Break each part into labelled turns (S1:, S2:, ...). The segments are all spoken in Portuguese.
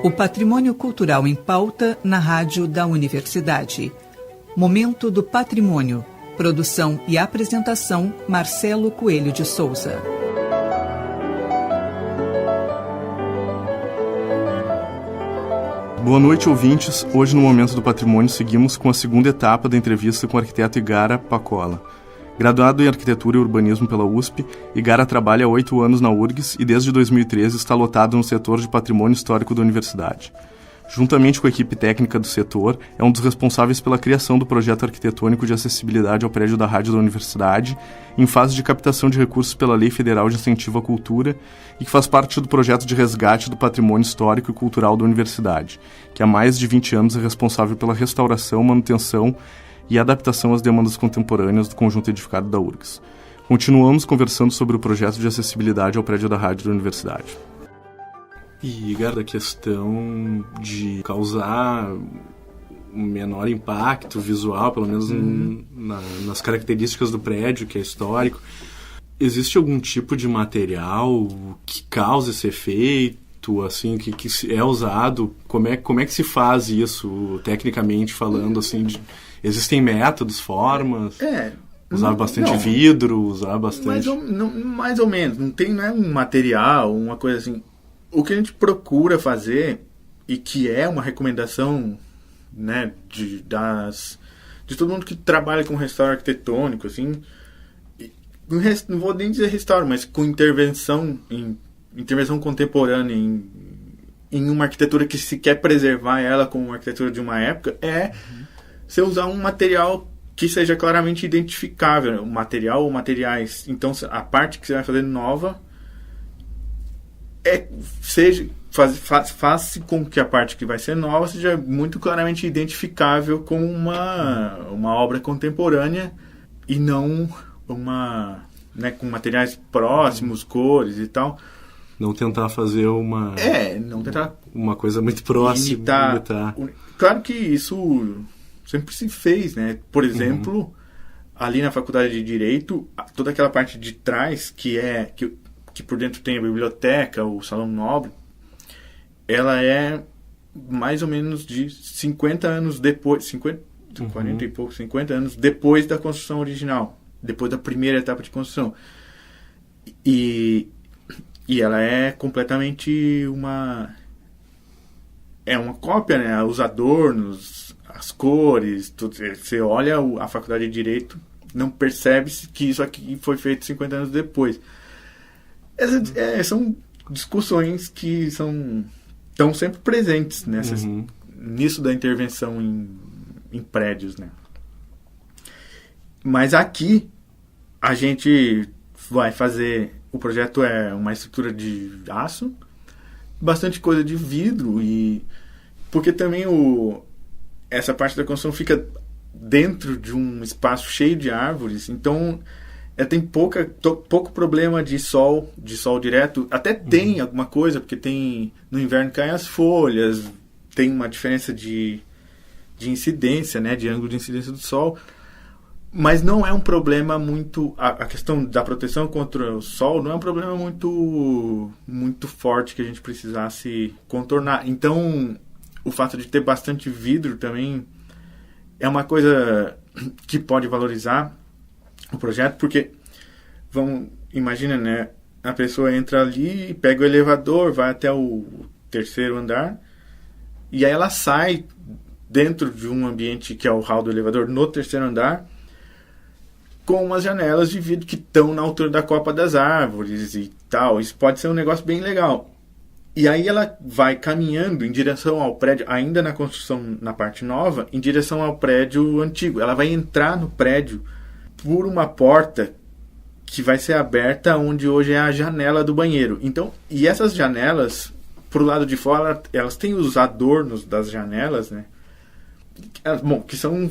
S1: O patrimônio cultural em pauta na rádio da Universidade. Momento do Patrimônio. Produção e apresentação, Marcelo Coelho de Souza.
S2: Boa noite, ouvintes. Hoje, no Momento do Patrimônio, seguimos com a segunda etapa da entrevista com o arquiteto Igara Pacola. Graduado em Arquitetura e Urbanismo pela USP, Igara trabalha há 8 anos na URGS e desde 2013 está lotado no setor de patrimônio histórico da universidade. Juntamente com a equipe técnica do setor, é um dos responsáveis pela criação do projeto arquitetônico de acessibilidade ao prédio da rádio da universidade, em fase de captação de recursos pela Lei Federal de Incentivo à Cultura e que faz parte do projeto de resgate do patrimônio histórico e cultural da universidade, que há mais de 20 anos é responsável pela restauração, manutenção e adaptação às demandas contemporâneas do conjunto edificado da URGS. Continuamos conversando sobre o projeto de acessibilidade ao prédio da rádio da universidade. E, Igor, a questão de causar um menor impacto visual, pelo menos nas características do prédio, que é histórico, existe algum tipo de material que causa esse efeito, assim, que é usado? Como é que se faz isso, tecnicamente falando, assim, existem métodos, formas? Usar bastante vidro, usar bastante...
S3: Mais ou menos. Não é um material, uma coisa assim. O que a gente procura fazer, e que é uma recomendação, né, de todo mundo que trabalha com restauro arquitetônico, assim, não vou nem dizer restauro, mas com intervenção contemporânea em uma arquitetura que se quer preservar ela como uma arquitetura de uma época, você usar um material que seja claramente identificável, o material ou materiais. Então, a parte que você vai fazer nova faz com que a parte que vai ser nova seja muito claramente identificável como uma obra contemporânea e não uma, né, com materiais próximos, cores e tal.
S2: Não tentar fazer uma coisa muito próxima. Imitar.
S3: Claro que isso sempre se fez, né? Por exemplo, ali na Faculdade de Direito, toda aquela parte de trás que por dentro tem a biblioteca, o Salão Nobre, ela é mais ou menos de 50 anos depois, 40 e poucos, 50 anos depois da construção original, depois da primeira etapa de construção. E ela é completamente uma cópia, né? Os adornos, as cores, tudo. Você olha a Faculdade de Direito, não percebe-se que isso aqui foi feito 50 anos depois. São discussões que estão sempre presentes nisso da intervenção em prédios, né? Mas aqui a gente vai fazer, o projeto é uma estrutura de aço, bastante coisa de vidro, e porque também essa parte da construção fica dentro de um espaço cheio de árvores, então tem pouco problema de sol direto. Até tem alguma coisa, porque no inverno caem as folhas, tem uma diferença de incidência, né, de ângulo de incidência do sol, mas não é um problema muito... A questão da proteção contra o sol não é um problema muito, muito forte que a gente precisasse contornar. Então, o fato de ter bastante vidro também é uma coisa que pode valorizar o projeto, porque imagina, né, a pessoa entra ali, pega o elevador, vai até o 3º andar, e aí ela sai dentro de um ambiente que é o hall do elevador no 3º andar, com umas janelas de vidro que estão na altura da copa das árvores e tal. Isso pode ser um negócio bem legal. E aí ela vai caminhando em direção ao prédio, ainda na construção, na parte nova, em direção ao prédio antigo. Ela vai entrar no prédio por uma porta que vai ser aberta onde hoje é a janela do banheiro. Então, e essas janelas, pro lado de fora, elas têm os adornos das janelas, né? Que são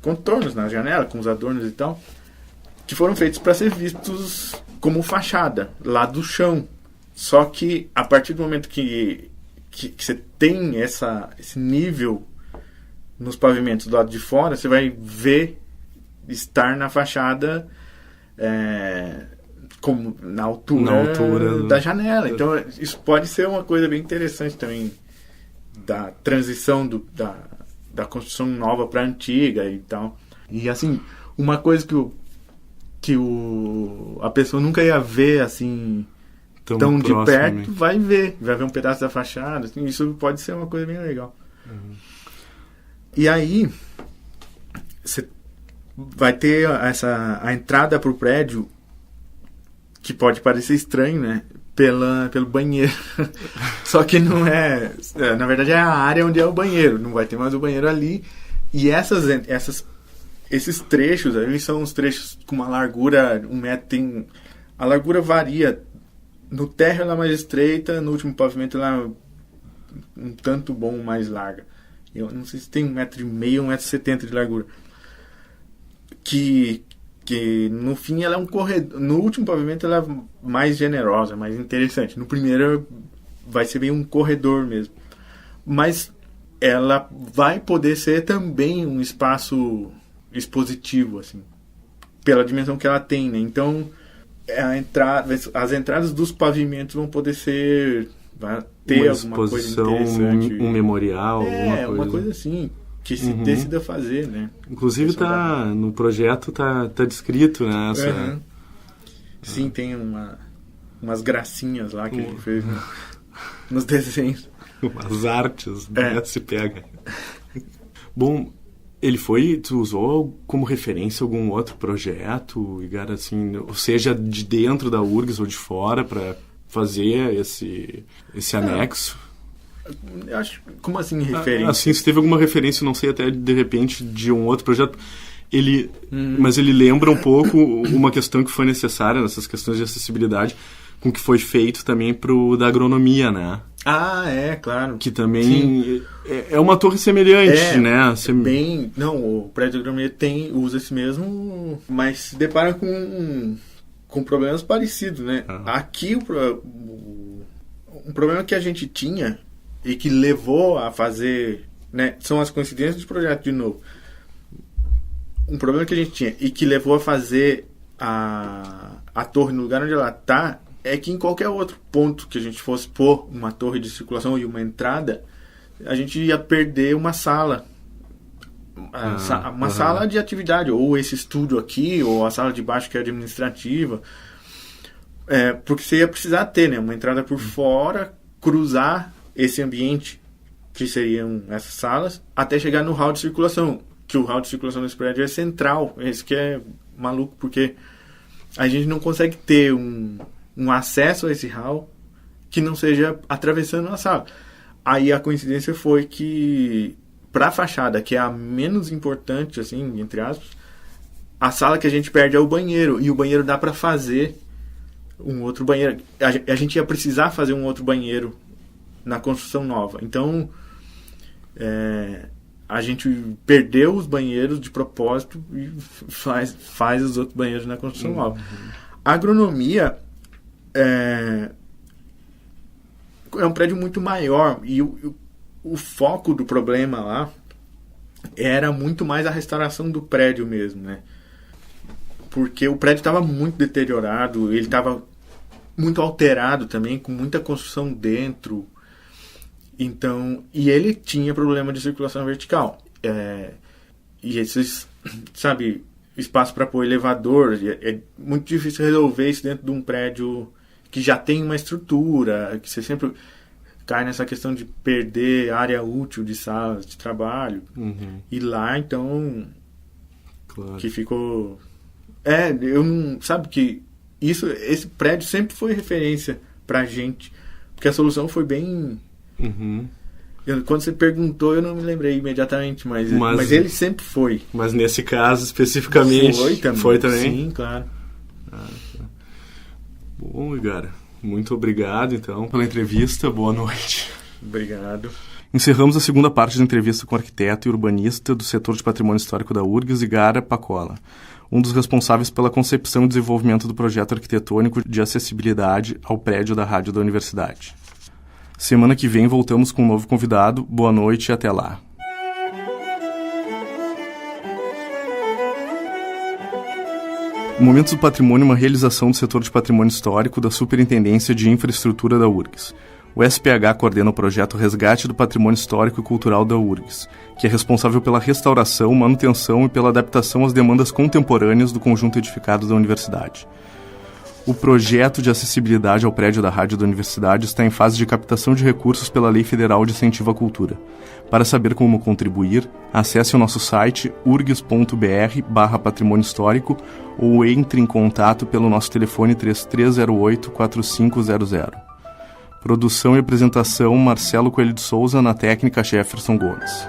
S3: contornos na janela, com os adornos e tal, que foram feitos para ser vistos como fachada, lá do chão. Só que, a partir do momento que você tem esse nível nos pavimentos do lado de fora, você vai ver estar na fachada na altura da janela. Então, isso pode ser uma coisa bem interessante também da transição da construção nova para antiga e tal. E assim, uma coisa que a pessoa nunca ia ver assim tão de perto, vai ver um pedaço da fachada, assim, isso pode ser uma coisa bem legal. E aí você vai ter a entrada para o prédio, que pode parecer estranho, né? Pelo banheiro. Só que não é... Na verdade é a área onde é o banheiro. Não vai ter mais o banheiro ali. E esses trechos aí são os trechos com uma largura... A largura varia. No térreo ela é mais estreita, no último pavimento ela é um tanto bom mais larga. Eu não sei se tem 1,5 m, 1,70 m de largura. Que no fim ela é um corredor. No último pavimento ela é mais generosa, mais interessante. No primeiro vai ser bem um corredor mesmo. Mas ela vai poder ser também um espaço expositivo, assim, pela dimensão que ela tem, né? Então as entradas dos pavimentos vão poder ser... Vai ter alguma coisa interessante.
S2: Um memorial, alguma coisa.
S3: Uma coisa assim, que se decida fazer, né?
S2: Inclusive no projeto tá descrito, né?
S3: Sim, tem umas gracinhas lá que ele fez nos desenhos.
S2: Umas artes, né? Se pega. Bom, tu usou como referência algum outro projeto, Igara, assim, ou seja, de dentro da URGS ou de fora, para fazer esse anexo?
S3: Eu acho, como assim, referência?
S2: Assim, se teve alguma referência, não sei, até de repente de um outro projeto, mas ele lembra um pouco uma questão que foi necessária nessas questões de acessibilidade, com o que foi feito também da agronomia, né?
S3: Claro.
S2: Que também é uma torre semelhante, né?
S3: O prédio de agronomia usa esse mesmo, mas se depara com problemas parecidos, né? Aqui um problema que a gente tinha e que levou a fazer, né, são as coincidências do projeto de novo. Um problema que a gente tinha e que levou a fazer a torre no lugar onde ela está é que em qualquer outro ponto que a gente fosse pôr uma torre de circulação e uma entrada, a gente ia perder uma sala. Uma sala de atividade, ou esse estúdio aqui, ou a sala de baixo que é administrativa. Porque você ia precisar ter, né, uma entrada por fora, cruzar esse ambiente, que seriam essas salas, até chegar no hall de circulação, que o hall de circulação desse prédio é central. Esse que é maluco, porque a gente não consegue ter um acesso a esse hall que não seja atravessando a sala. Aí a coincidência foi que, para a fachada, que é a menos importante, assim, entre aspas, a sala que a gente perde é o banheiro, e o banheiro dá para fazer um outro banheiro. A gente ia precisar fazer um outro banheiro na construção nova. Então, a gente perdeu os banheiros de propósito e faz os outros banheiros na construção nova. A agronomia é um prédio muito maior, e o foco do problema lá era muito mais a restauração do prédio mesmo, né? Porque o prédio estava muito deteriorado, ele estava muito alterado também, com muita construção dentro. Então, e ele tinha problema de circulação vertical. E esses, sabe, espaço para pôr elevador, é muito difícil resolver isso dentro de um prédio que já tem uma estrutura, que você sempre cai nessa questão de perder área útil de salas de trabalho. E lá, então,
S2: claro,
S3: que ficou... eu não... Sabe que esse prédio sempre foi referência pra gente, porque a solução foi bem... Quando você perguntou, eu não me lembrei imediatamente, mas ele sempre foi.
S2: Mas nesse caso, especificamente... Foi também?
S3: Sim, claro.
S2: Bom, Igara, muito obrigado, então, pela entrevista. Boa noite.
S3: Obrigado.
S2: Encerramos a segunda parte da entrevista com o arquiteto e urbanista do setor de patrimônio histórico da URGS, Igara Pacola, um dos responsáveis pela concepção e desenvolvimento do projeto arquitetônico de acessibilidade ao prédio da rádio da universidade. Semana que vem voltamos com um novo convidado. Boa noite e até lá. Momentos do Patrimônio é uma realização do setor de patrimônio histórico da Superintendência de Infraestrutura da URGS. O SPH coordena o projeto Resgate do Patrimônio Histórico e Cultural da URGS, que é responsável pela restauração, manutenção e pela adaptação às demandas contemporâneas do conjunto edificado da universidade. O projeto de acessibilidade ao prédio da rádio da universidade está em fase de captação de recursos pela Lei Federal de Incentivo à Cultura. Para saber como contribuir, acesse o nosso site urgs.br/patrimônio histórico ou entre em contato pelo nosso telefone 3308-4500. Produção e apresentação Marcelo Coelho de Souza, na técnica Jefferson Gomes.